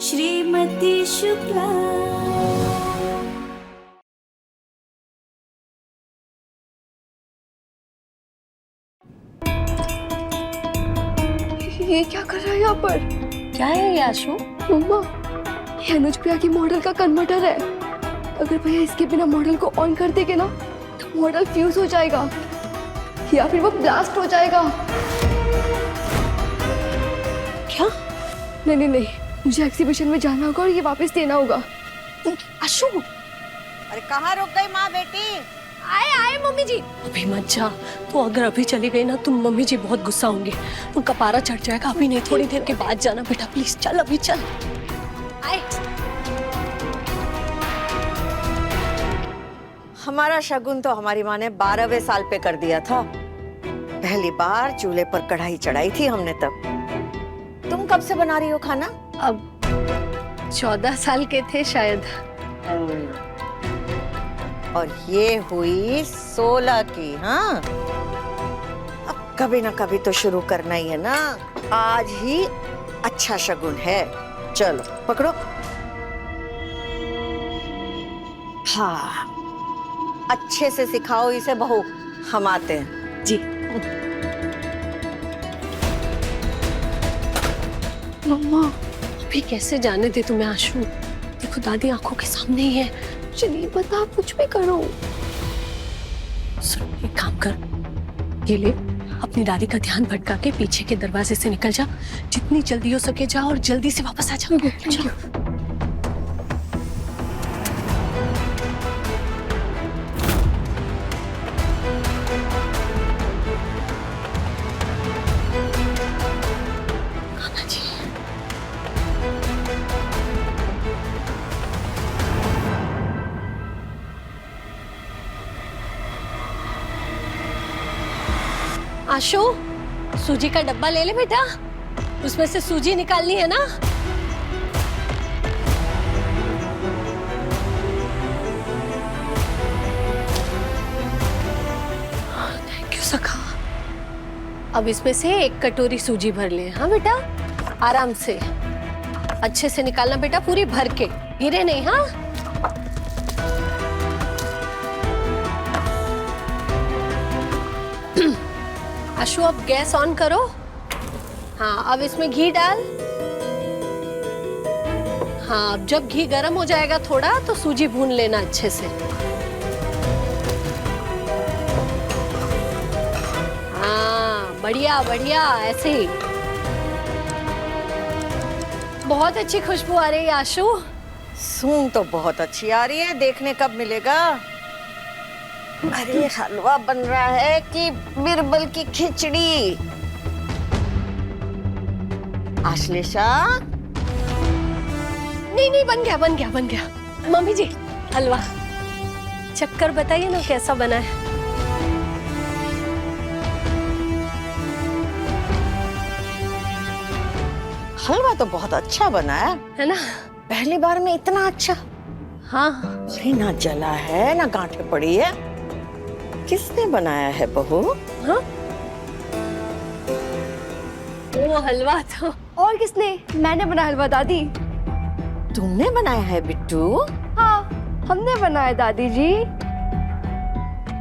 श्रीमती शुक्ला। ये क्या कर रहा है यहाँ पर? क्या है ये आशु? मम्मा, ये अनुज प्रिया की मॉडल का कन्वर्टर है। अगर भैया इसके बिना मॉडल को ऑन कर देंगे ना तो मॉडल फ्यूज हो जाएगा या फिर वो ब्लास्ट हो जाएगा। क्या? नहीं नहीं नहीं, मुझे एग्जीबिशन में जाना होगा और ये वापस देना होगा। आशु, अरे कहाँ रुक गई माँ बेटी? आए आए मम्मी जी। अभी मत जा। तो अगर अभी चली गई ना तो मम्मी जी बहुत गुस्सा होंगे, उनका पारा चढ़ जाएगा। अभी नहीं, थोड़ी देर के बाद जाना बेटा, प्लीज चल, अभी चल। आए। हमारा शगुन तो हमारी माँ ने 12वें साल पे कर दिया था। पहली बार चूल्हे पर कढ़ाई चढ़ाई थी हमने तब। तुम कब से बना रही हो खाना? अब 14 साल के थे शायद। और ये हुई 16 की। हाँ, अब कभी ना कभी तो शुरू करना ही है ना। आज ही अच्छा शगुन है। चलो पकड़ो। हाँ, अच्छे से सिखाओ इसे बहू, हम आते हैं। जी। मम्मा अभी कैसे जाने दे तुम्हें आशु? देखो दादी आंखों के सामने ही है। मुझे नहीं पता, कुछ भी करो। सुन, एक काम कर, ये ले, अपनी दादी का ध्यान भटका के पीछे के दरवाजे से निकल जा। जितनी जल्दी हो सके जा और जल्दी से वापस आ जा। चलो। कान्हा जी। आशु, सूजी का डब्बा ले ले बेटा, उसमें से सूजी निकालनी है ना। थैंक यू सखा। अब इसमें से एक कटोरी सूजी भर ले। हाँ बेटा, आराम से, अच्छे से निकालना बेटा, पूरी भर के, गिरे नहीं। हाँ, आशु अब गैस ऑन करो। हाँ, अब इसमें घी डाल। हाँ, अब जब घी गर्म हो जाएगा थोड़ा तो सूजी भून लेना अच्छे से। हाँ, बढ़िया बढ़िया, ऐसे ही। बहुत अच्छी खुशबू आ रही है आशु। सूंघ तो बहुत अच्छी आ रही है, देखने कब मिलेगा? अरे हलवा बन रहा है कि बिरबल की खिचड़ी? आश्लेषा, नहीं नहीं, बन गया बन गया बन गया। मम्मी जी, हलवा चक्कर बताइए ना कैसा बना है। हलवा तो बहुत अच्छा बना है ना? पहली बार में इतना अच्छा। हाँ, अरे ना जला है ना गांठें पड़ी है। किसने बनाया है बहू? हाँ, वो हलवा तो और किसने? मैंने बनाया हलवा दादी। तुमने बनाया है बिट्टू? हाँ, हमने बनाया दादी जी।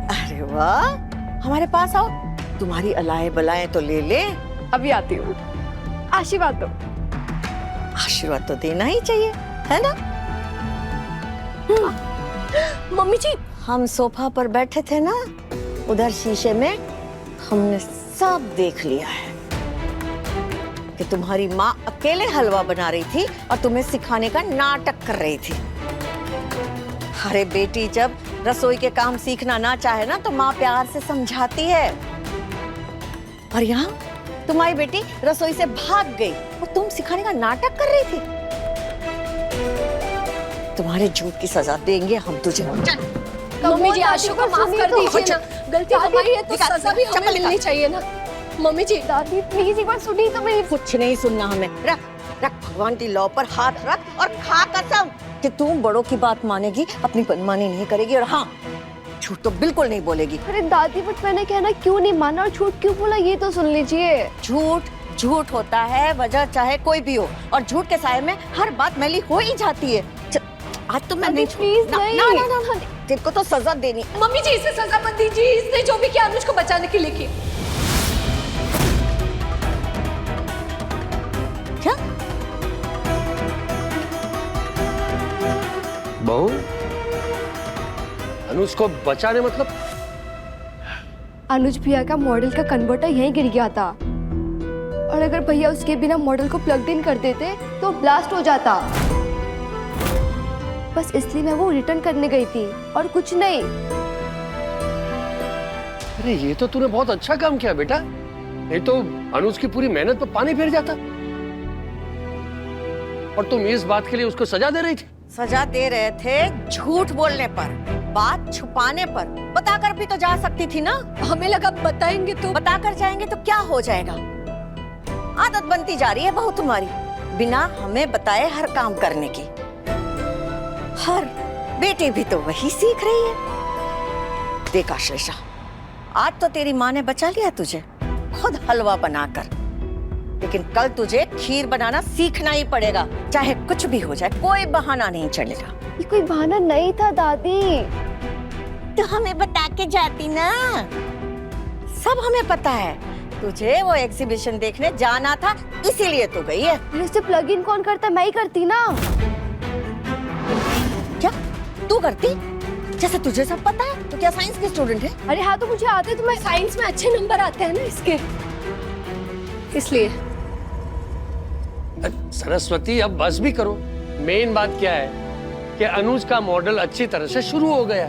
अरे वाह, हमारे पास आओ, तुम्हारी अलाए बलाएं तो ले ले। अभी आती हूँ। आशीर्वाद दो। आशीर्वाद तो देना ही चाहिए, है ना? मम्मी जी, हम सोफा पर बैठे थे ना, उधर शीशे में हमने सब देख लिया है कि तुम्हारी माँ अकेले हलवा बना रही थी और तुम्हें सिखाने का नाटक कर रही थी। अरे बेटी जब रसोई के काम सीखना ना चाहे ना तो माँ प्यार से समझाती है। और यहाँ तुम्हारी बेटी रसोई से भाग गई और तुम सिखाने का नाटक कर रही थी। तुम्हारे झूठ की सजा देंगे हम तुझे। मम्मी जी, आशु को माफ कर दीजिए ना, गलती हमारी है तो सजा भी हमें मिलनी चाहिए ना। मम्मी जी, दादी प्लीज एक बार सुनी तो मेरी। कुछ नहीं सुनना हमें। रख रख, भगवान की लौ पर हाथ रख और खा कसम कि तू बड़ों की बात मानेगी, अपनी मनमानी नहीं करेगी। और हाँ, झूठ तो बिल्कुल नहीं बोलेगी। अरे दादी, बट मैंने कहना क्यों नहीं माना और झूठ क्यों बोला ये तो सुन लीजिए। झूठ झूठ होता है, वजह चाहे कोई भी हो, और झूठ के साये में हर बात मैली हो ही जाती है। आज तो मैं नहीं प्लीज नहीं। ना, ना, ना, ना, तेरे को तो सजा देनी। मम्मी जी इसे सजा मत दीजिए, इसने जो भी किया अनुज को बचाने के लिए किया। क्या? बहू, अनुज को बचाने मतलब? अनुज भैया का मॉडल का कन्वर्टर यहीं गिर गया था, और अगर भैया उसके बिना मॉडल को प्लग इन कर देते तो ब्लास्ट हो जाता। बस इसलिए मैं वो रिटर्न करने गई थी और कुछ नहीं। अरे ये तो तूने बहुत अच्छा काम किया बेटा, नहीं तो अनुज की पूरी मेहनत पर पानी फिर जाता। और तुम इस बात के लिए उसको सजा दे रही थी? सजा दे रहे थे झूठ बोलने पर, बात छुपाने पर। बताकर भी तो जा सकती थी ना। हमें लगा बताएंगे तो। बताकर जाएंगे तो क्या हो जाएगा? आदत बनती जा रही है बहू तुम्हारी, बिना हमें बताए हर काम करने की। हर बेटी भी तो वही सीख रही है। देख आश्लेषा, आज तो तेरी माँ ने बचा लिया तुझे खुद हलवा बनाकर, लेकिन कल तुझे खीर बनाना सीखना ही पड़ेगा, चाहे कुछ भी हो जाए। कोई बहाना नहीं चलेगा। ये कोई बहाना नहीं था दादी। तो हमें बता के जाती ना। सब हमें पता है, तुझे वो एग्जीबिशन देखने जाना था, इसीलिए तो गई है। अरे उससे प्लग इन कौन करता? मैं ही करती ना। क्या तू करती? जैसे तुझे सब पता है। तो क्या साइंस के स्टूडेंट है? अरे हाँ, तो मुझे आते। तो मैं साइंस में अच्छे नंबर आते हैं ना इसके, इसलिए। सरस्वती अब बस भी करो। मेन बात क्या है कि अनुज का मॉडल अच्छी तरह से शुरू हो गया।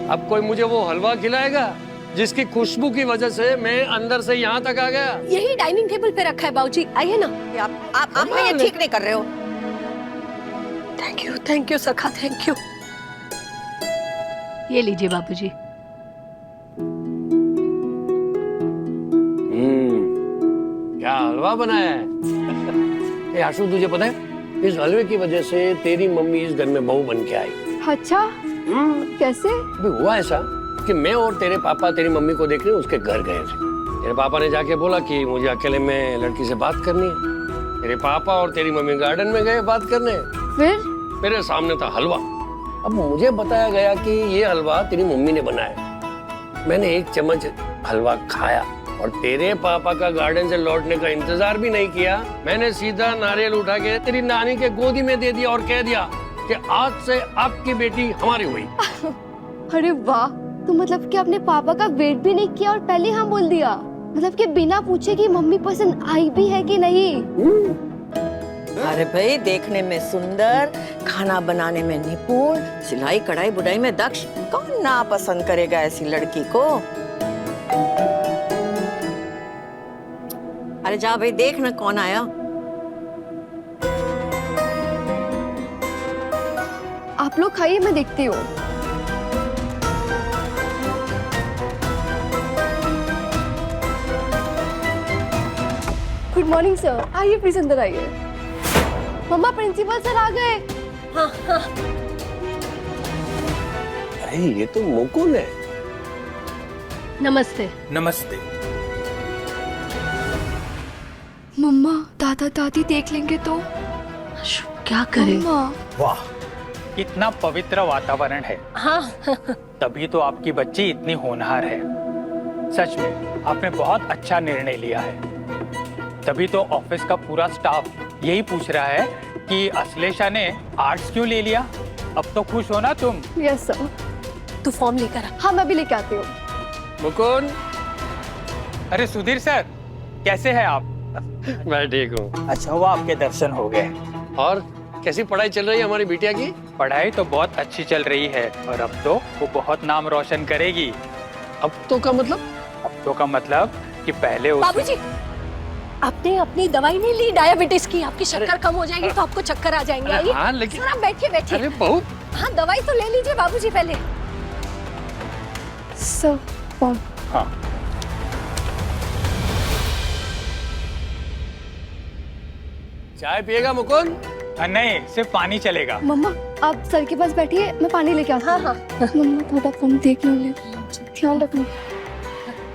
अब कोई मुझे वो हलवा खिलाएगा जिसकी खुशबू की वजह से मैं अंदर से यहाँ तक आ गया। यही डाइनिंग टेबल पे रखा है बाबूजी, आइए ना। आप ये ठीक नहीं कर रहे हो। थैंक यू सखा, थैंक यू। ये लीजिए बाबूजी। क्या हलवा बनाया है। ए आशु, तुझे पता है इस हलवे की वजह से तेरी मम्मी इस घर में बहू बन के आई। अच्छा, कैसे? अभी हुआ ऐसा कि मैं और तेरे पापा तेरी मम्मी को देखने उसके घर गए थे। तेरे पापा ने जाके बोला कि मुझे अकेले में लड़की से बात करनी है। तेरे पापा और तेरी मम्मी गार्डन में गए बात करने। फिर मेरे सामने था हलवा। अब मुझे बताया गया कि ये हलवा तेरी मम्मी ने बनाया। मैंने एक चम्मच हलवा खाया और तेरे पापा का गार्डन से लौटने का इंतजार भी नहीं किया। मैंने सीधा नारियल उठा के तेरी नानी के गोदी में दे दिया और कह दिया कि आज से आपकी बेटी हमारी हुई। अरे वाह, तो मतलब कि अपने पापा का वेट भी नहीं किया और पहले हाँ बोल दिया। मतलब कि बिना पूछे कि मम्मी पसंद आई भी है कि नहीं। अरे भाई, देखने में सुंदर, खाना बनाने में निपुण, सिलाई कढ़ाई बुनाई में दक्ष, कौन ना पसंद करेगा ऐसी लड़की को। अरे जा भाई, देख ना कौन आया। आप लोग खाइए, मैं देखती हूँ। गुड मॉर्निंग सर, आइए प्लीज अंदर आइए। मम्मा, प्रिंसिपल सर आ गए। हाँ हाँ। अरे ये तो मुकुंद है। नमस्ते। नमस्ते। मम्मा, दादा दादी देख लेंगे तो? क्या करें? मम्मा, वाह, कितना पवित्र वातावरण है। हाँ। तभी तो आपकी बच्ची इतनी होनहार है। सच में आपने बहुत अच्छा निर्णय लिया है। तभी तो ऑफिस का पूरा स्टाफ यही पूछ रहा है कि अश्लेषा ने आर्ट्स क्यों ले लिया। अब तो खुश हो ना तुम? Yes sir. तू फॉर्म लेकर आ। हाँ, मैं भी लेके आती हूँ। मुकुंद। अरे सुधीर सर, कैसे हैं आप? मैं ठीक हूँ। अच्छा हुआ आपके दर्शन हो गए। और कैसी पढ़ाई चल रही है हमारी बिटिया की? पढ़ाई तो बहुत अच्छी चल रही है और अब तो वो बहुत नाम रोशन करेगी। अब तो का मतलब? अब तो का मतलब कि पहले बाबूजी, आपने अपनी दवाई नहीं ली डायबिटीज की? आपकी शक्कर कम हो जाएगी तो आपको चक्कर आ जाएंगे। आइए। हाँ, लेकिन सर आप बैठिए बैठिए। अरे बहू, हाँ, दवाई तो ले लीजिए बाबूजी पहले। Sir form. हाँ। चाय पिएगा मुकुंद? नहीं, सिर्फ पानी चलेगा। मम्मा, आप सर के पास बैठिए, मैं पानी लेके आती हूँ। हाँ हाँ। मम्मा, थोड़ा फॉर्म देख लो, ध्यान रखना।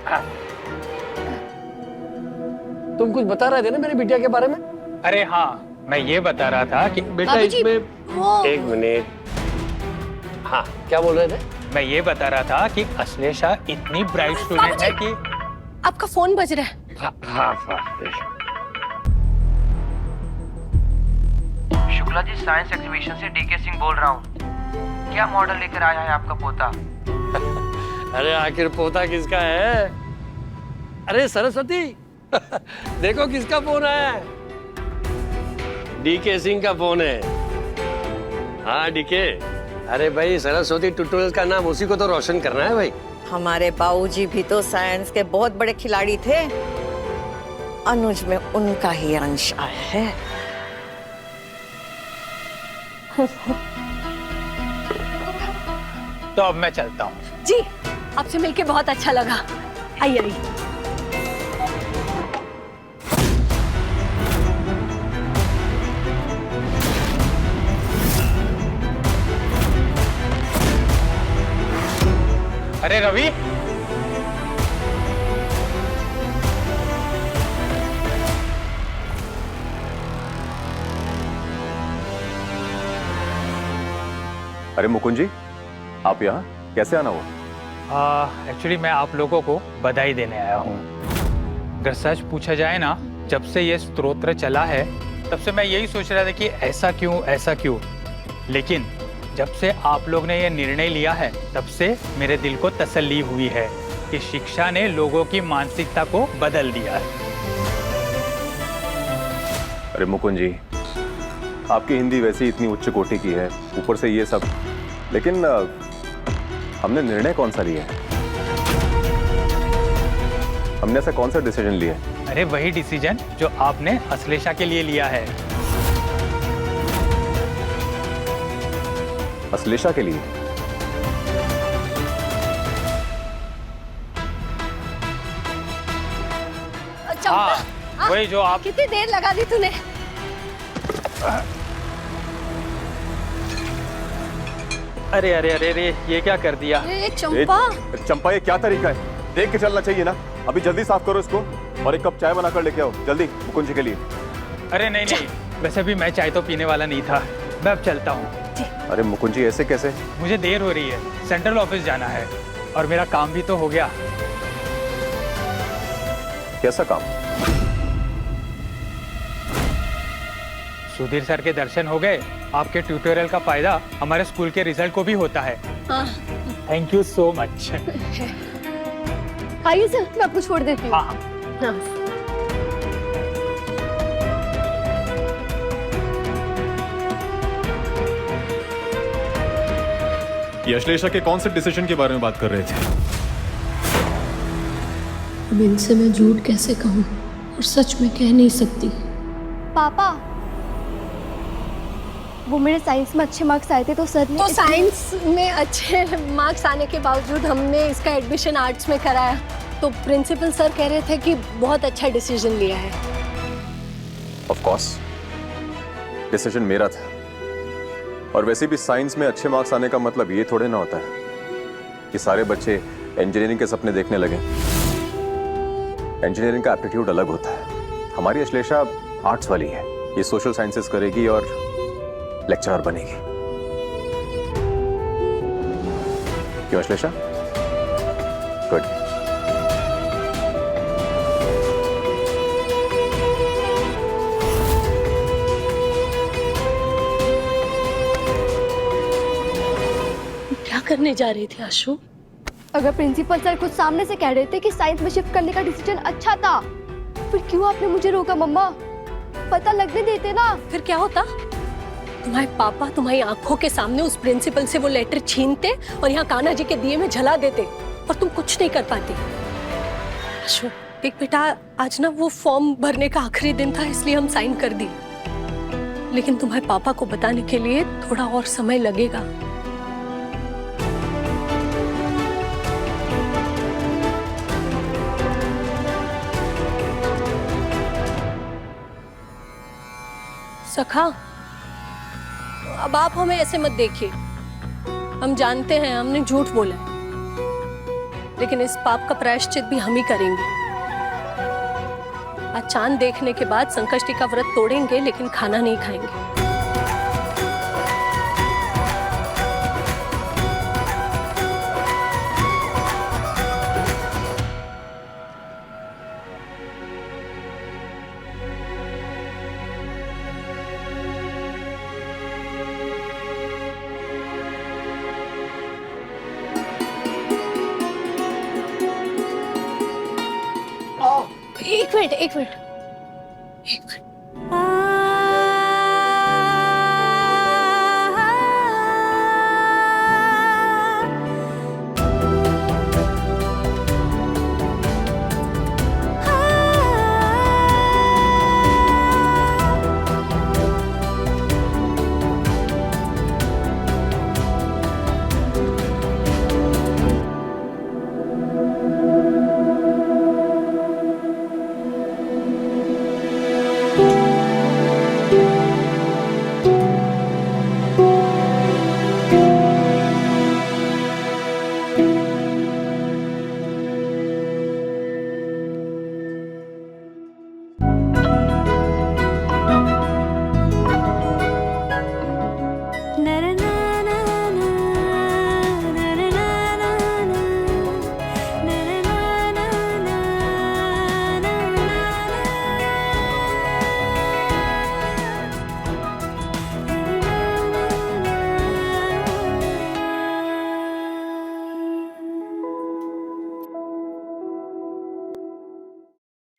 हाँ। तुम कुछ बता रहे थे ना मेरी बिटिया के बारे में? अरे हाँ, मैं ये बता रहा था कि बेटा बाबूजी, इसमें वो- एक मिनट। हाँ, क्या बोल रहे थे? मैं ये बता रहा था कि अश्लेषा इतनी ब्राइट स्टूडेंट है कि आपका फोन बज रहा है। हाँ। शुक्ला जी, साइंस एग्जीबिशन से डीके सिंह बोल रहा हूँ। क्या मॉडल लेकर आया है आपका पोता? अरे आखिर पोता किसका है? अरे सरस्वती देखो किसका फोन आया है। डीके सिंह का फोन है। हाँ डीके, अरे भाई सरस्वती ट्यूटोरियल का नाम उसी को तो रोशन करना है भाई। हमारे बाबूजी भी तो साइंस के बहुत बड़े खिलाड़ी थे। अनुज में उनका ही अंश आया है। तो अब मैं चलता हूँ। जी, आपसे मिलके बहुत अच्छा लगा। आइए आइए। अरे रवि, अरे मुकुंद जी, आप यहाँ कैसे आना हुआ? एक्चुअली मैं आप लोगों को बधाई देने आया हूँ। अगर सच पूछा जाए ना, जब से ये स्तोत्र चला है तब से मैं यही सोच रहा था कि ऐसा क्यों। लेकिन जब से आप लोग ने ये निर्णय लिया है तब से मेरे दिल को तसल्ली हुई है कि शिक्षा ने लोगों की मानसिकता को बदल दिया है। अरे मुकुंद जी, आपकी हिंदी वैसे ही इतनी उच्च कोटि की है, ऊपर से ये सब। लेकिन हमने निर्णय कौन सा लिया है? हमने ऐसा कौन सा डिसीजन लिया है? अरे वही डिसीजन जो आपने अश्लेषा के लिए लिया है। अश्लेषा के लिए? हाँ, वही जो आप। कितनी देर लगा दी तूने? अरे अरे अरे अरे, ये क्या कर दिया? अरे चंपा, चंपा, ये क्या तरीका है? देख के चलना चाहिए ना। अभी जल्दी साफ करो इसको और एक कप चाय बनाकर लेके आओ जल्दी, मुकुंद जी के लिए। अरे नहीं, वैसे भी मैं चाय तो पीने वाला नहीं था। मैं अब चलता हूँ। अरे मुकुंद जी, ऐसे कैसे? मुझे देर हो रही है, सेंट्रल ऑफिस जाना है और मेरा काम भी तो हो गया। कैसा काम? सुधीर सर के दर्शन हो गए। आपके ट्यूटोरियल का फायदा हमारे स्कूल के रिजल्ट को भी होता है। हाँ। Thank you so much. आइए सर, मैं आपको छोड़ देती हूँ। हाँ। हाँ। ये अश्लेषा के कौन से डिसीजन के बारे में बात कर रहे थे? अब इनसे मैं झूठ कैसे कहूँ और सच में कह नहीं सकती। पापा, वो मेरे साइंस में अच्छे मार्क्स आए थे तो सर ने तो साइंस में अच्छे मार्क्स आने के बावजूद हमने इसका एडमिशन आर्ट्स में कराया, तो प्रिंसिपल सर कह रहे थे कि बहुत अच्छा डिसीजन लिया है। ऑफ कोर्स डिसीजन मेरा था, और वैसे भी साइंस में अच्छे मार्क्स आने का मतलब ये थोड़े ना होता है कि सारे बच्चे इंजीनियरिंग के सपने देखने लगे। इंजीनियरिंग का एप्टीट्यूड अलग होता है। हमारी अश्लेषा आर्ट्स वाली है, ये सोशल साइंसेस करेगी और लेक्चरर बनेगी। क्यों अश्लेषा? गुड। क्या करने जा रही थी आशु? अगर प्रिंसिपल सर खुद सामने से कह रहे थे कि साइंस में शिफ्ट करने का डिसीजन अच्छा था, फिर क्यों आपने मुझे रोका मम्मा? पता लगने देते ना। फिर क्या होता? तुम्हारे पापा तुम्हारी आंखों के सामने उस प्रिंसिपल से वो लेटर छीनते और यहाँ कान्हा जी के दिए में जला देते और तुम कुछ नहीं कर पाती। आशु देख बेटा, आज ना वो फॉर्म भरने का आखिरी दिन था, इसलिए हम साइन कर दी, लेकिन तुम्हारे पापा को बताने के लिए थोड़ा और समय लगेगा। सखा, अब आप हमें ऐसे मत देखिए। हम जानते हैं हमने झूठ बोला है, लेकिन इस पाप का प्रायश्चित भी हम ही करेंगे। आज चांद देखने के बाद संकष्टी का व्रत तोड़ेंगे लेकिन खाना नहीं खाएंगे। एक मिनट एक मिनट एक मिनट।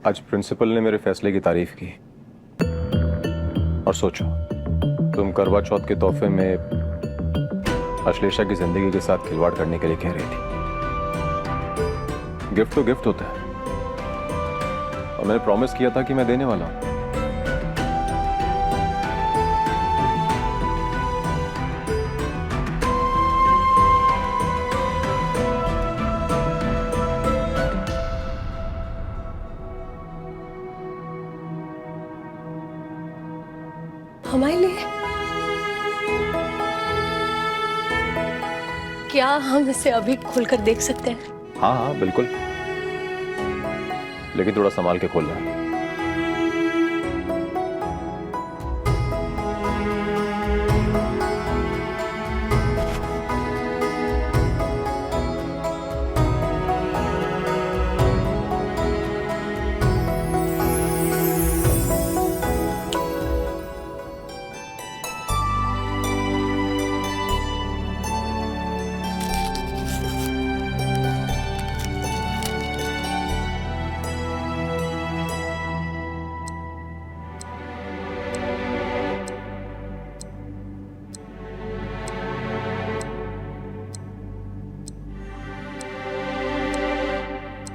आज प्रिंसिपल ने मेरे फैसले की तारीफ की। और सोचो, तुम करवा चौथ के तोहफे में अश्लेषा की जिंदगी के साथ खिलवाड़ करने के लिए कह रही थी। गिफ्ट तो गिफ्ट होता है, और मैंने प्रॉमिस किया था कि मैं देने वाला हूं। हमारे लिए क्या हम इसे अभी खोलकर देख सकते हैं? हाँ हाँ बिल्कुल, लेकिन थोड़ा संभाल के खोलना है।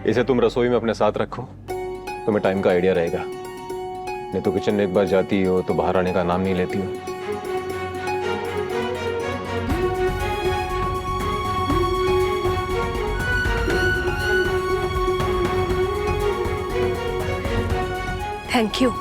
इसे तुम रसोई में अपने साथ रखो, तुम्हें टाइम का आइडिया रहेगा। नहीं तो किचन में एक बार जाती हो तो बाहर आने का नाम नहीं लेती हो। Thank you.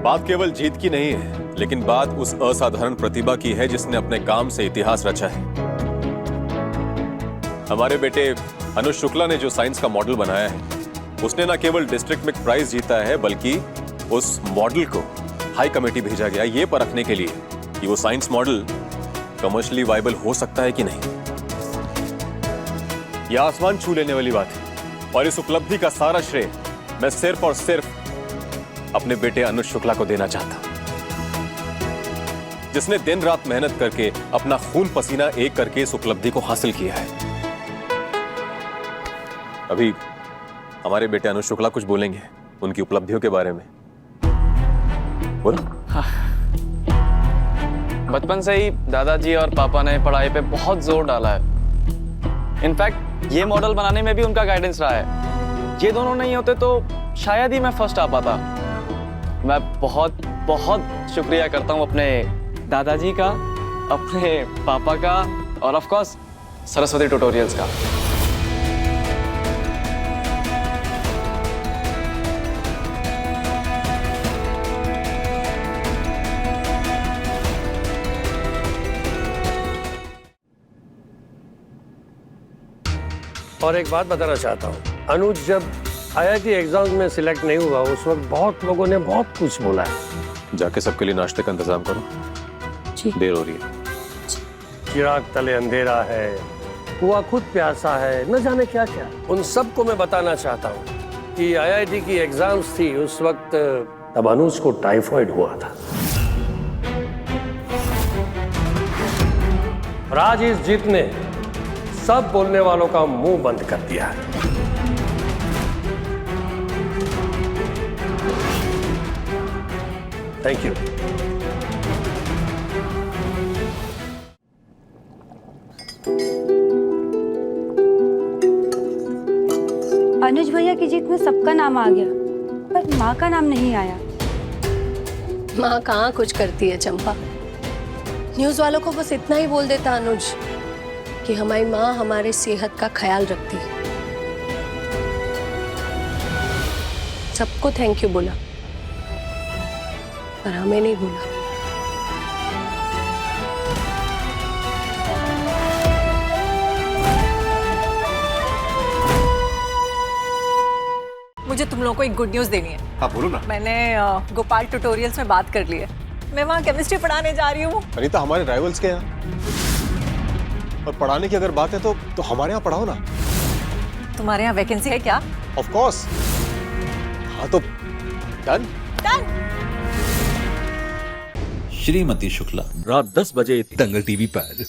बात केवल जीत की नहीं है, लेकिन बात उस असाधारण प्रतिभा की है जिसने अपने काम से इतिहास रचा है। हमारे बेटे अनुज शुक्ला ने जो साइंस का मॉडल बनाया है, उसने न केवल डिस्ट्रिक्ट में प्राइज जीता है, बल्कि उस मॉडल को हाई कमेटी भेजा गया ये परखने के लिए कि वो साइंस मॉडल कमर्शियली वायबल हो सकता है कि नहीं। यह आसमान छू लेने वाली बात है, और इस उपलब्धि का सारा श्रेय मैं सिर्फ और सिर्फ अपने बेटे अनुज शुक्ला को देना चाहता हूं। जिसने दिन रात मेहनत करके अपना खून पसीना एक करके इस उपलब्धि को हासिल किया है। अभी हमारे बेटे अनुज शुक्ला कुछ बोलेंगे उनकी उपलब्धियों के बारे में। बोलो। बचपन से ही दादाजी और पापा ने पढ़ाई पे बहुत जोर डाला है। इनफैक्ट ये मॉडल बनाने में भी उनका गाइडेंस रहा है। ये दोनों नहीं होते तो शायद ही मैं फर्स्ट आ पाता। मैं बहुत बहुत शुक्रिया करता हूँ अपने दादाजी का, अपने पापा का और ऑफ कोर्स सरस्वती ट्यूटोरियल्स का। और एक बात बताना चाहता हूँ, अनुज जब IIT एग्जाम्स में सिलेक्ट नहीं हुआ उस वक्त बहुत लोगों ने बहुत कुछ बोला है। जाके सबके लिए नाश्ते का इंतजाम करो, जी। देर हो रही है। चिराग तले अंधेरा है, कुआं खुद प्यासा है, न जाने क्या क्या। उन सबको मैं बताना चाहता हूँ कि IIT की एग्जाम्स थी उस वक्त, तब अनुज को टाइफाइड हुआ था। और आज इस जीत ने सब बोलने वालों का मुंह बंद कर दिया है। Thank you. अनुज भैया की जीत में सबका नाम आ गया, पर माँ का नाम नहीं आया। माँ कहाँ कुछ करती है चंपा। न्यूज वालों को बस इतना ही बोल देता अनुज कि हमारी माँ हमारे सेहत का ख्याल रखती है। सबको थैंक यू बोला, पर हमें नहीं बोला। मुझे तुम लोगों को एक गुड न्यूज़ देनी है। हाँ बोलो ना। मैंने गोपाल ट्यूटोरियल्स में बात कर ली है। मैं वहाँ केमिस्ट्री पढ़ाने जा रही हूँ। अनीता, हमारे राइवल्स के यहाँ और पढ़ाने की अगर बात है तो हमारे यहाँ पढ़ाओ ना। तुम्हारे यहाँ वैकेंसी है क्या? Of course. हाँ तो डन। श्रीमती शुक्ला, रात 10 बजे दंगल टीवी पर।